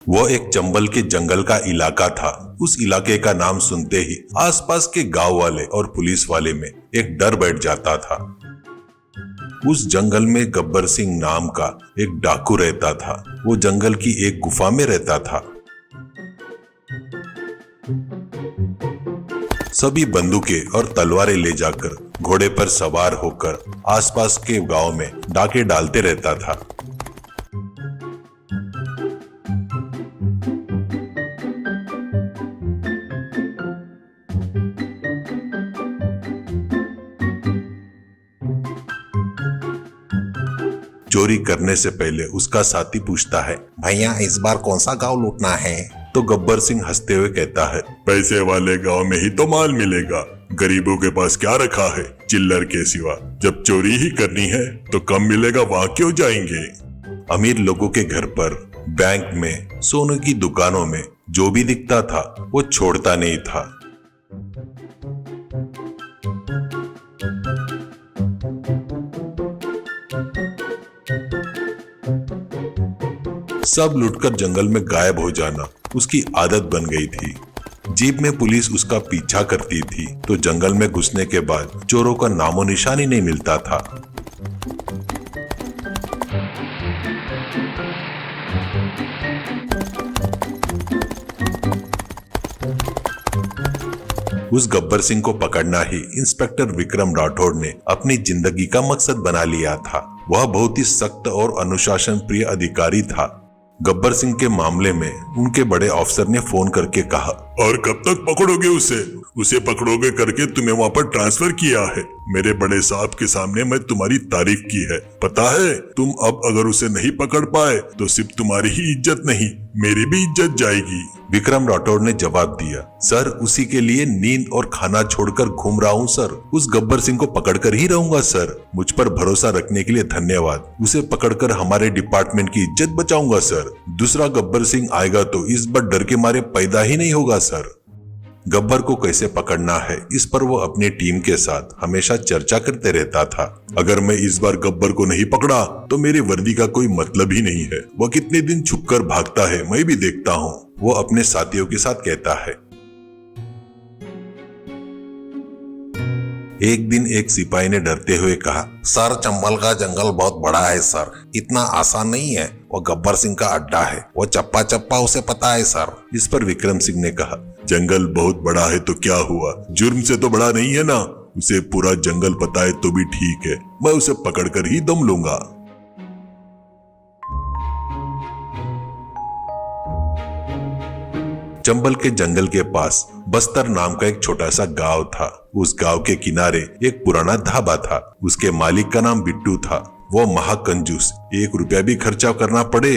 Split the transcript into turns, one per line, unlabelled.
वो एक चंबल के जंगल का इलाका था। उस इलाके का नाम सुनते ही आसपास के गांव वाले और पुलिस वाले में एक डर बैठ जाता था। उस जंगल में गब्बर सिंह नाम का एक डाकू रहता था। वो जंगल की एक गुफा में रहता था। सभी बंदूकें और तलवारें ले जाकर घोड़े पर सवार होकर आसपास के गांव में डाके डालते रहता था। चोरी करने से पहले उसका साथी पूछता है, भैया इस बार कौन सा गांव लूटना है? तो गब्बर सिंह हंसते हुए कहता है,
पैसे वाले गांव में ही तो माल मिलेगा, गरीबों के पास क्या रखा है चिल्लर के सिवा। जब चोरी ही करनी है तो कम मिलेगा, वहां क्यों जाएंगे।
अमीर लोगों के घर पर, बैंक में, सोने की दुकानों में जो भी दिखता था वो छोड़ता नहीं था। सब लुटकर जंगल में गायब हो जाना उसकी आदत बन गई थी। जीप में पुलिस उसका पीछा करती थी तो जंगल में घुसने के बाद चोरों का नामो निशान ही नहीं मिलता था। उस गब्बर सिंह को पकड़ना ही इंस्पेक्टर विक्रम राठौड़ ने अपनी जिंदगी का मकसद बना लिया था। वह बहुत ही सख्त और अनुशासन प्रिय अधिकारी था। गब्बर सिंह के मामले में उनके बड़े अफसर ने फोन करके कहा,
और कब तक पकड़ोगे उसे पकड़ोगे करके तुम्हें वहाँ पर ट्रांसफर किया है। मेरे बड़े साहब के सामने मैं तुम्हारी तारीफ की है। पता है तुम अब अगर उसे नहीं पकड़ पाए तो सिर्फ तुम्हारी ही इज्जत नहीं, मेरी भी इज्जत जाएगी।
विक्रम राठौड़ ने जवाब दिया, सर उसी के लिए नींद और खाना छोड़कर घूम रहा हूँ सर। उस गब्बर सिंह को पकड़कर ही रहूंगा सर। मुझ पर भरोसा रखने के लिए धन्यवाद। उसे पकड़कर हमारे डिपार्टमेंट की इज्जत बचाऊंगा सर। दूसरा गब्बर सिंह आएगा तो इस बार डर के मारे पैदा ही नहीं होगा सर। गब्बर को कैसे पकड़ना है इस पर वो अपनी टीम के साथ हमेशा चर्चा करते रहता था।
अगर मैं इस बार गब्बर को नहीं पकड़ा तो मेरी वर्दी का कोई मतलब ही नहीं है। वह कितने दिन छुपकर भागता है मैं भी देखता हूँ,
वो अपने साथियों के साथ कहता है। एक दिन एक सिपाही ने डरते हुए कहा, सर चंबल का जंगल बहुत बड़ा है सर, इतना आसान नहीं है। वो गब्बर सिंह का अड्डा है, वो चप्पा चप्पा उसे पता है सर। इस पर विक्रम सिंह ने कहा,
जंगल बहुत बड़ा है तो क्या हुआ, जुर्म से तो बड़ा नहीं है ना। उसे पूरा जंगल पता है तो भी ठीक है, मैं उसे पकड़कर ही दम लूंगा।
चंबल के जंगल के पास बस्तर नाम का एक छोटा सा गांव था। उस गांव के किनारे एक पुराना ढाबा था। उसके मालिक का नाम बिट्टू था। वो महाकंजूस, 1 रुपया भी खर्चा करना पड़े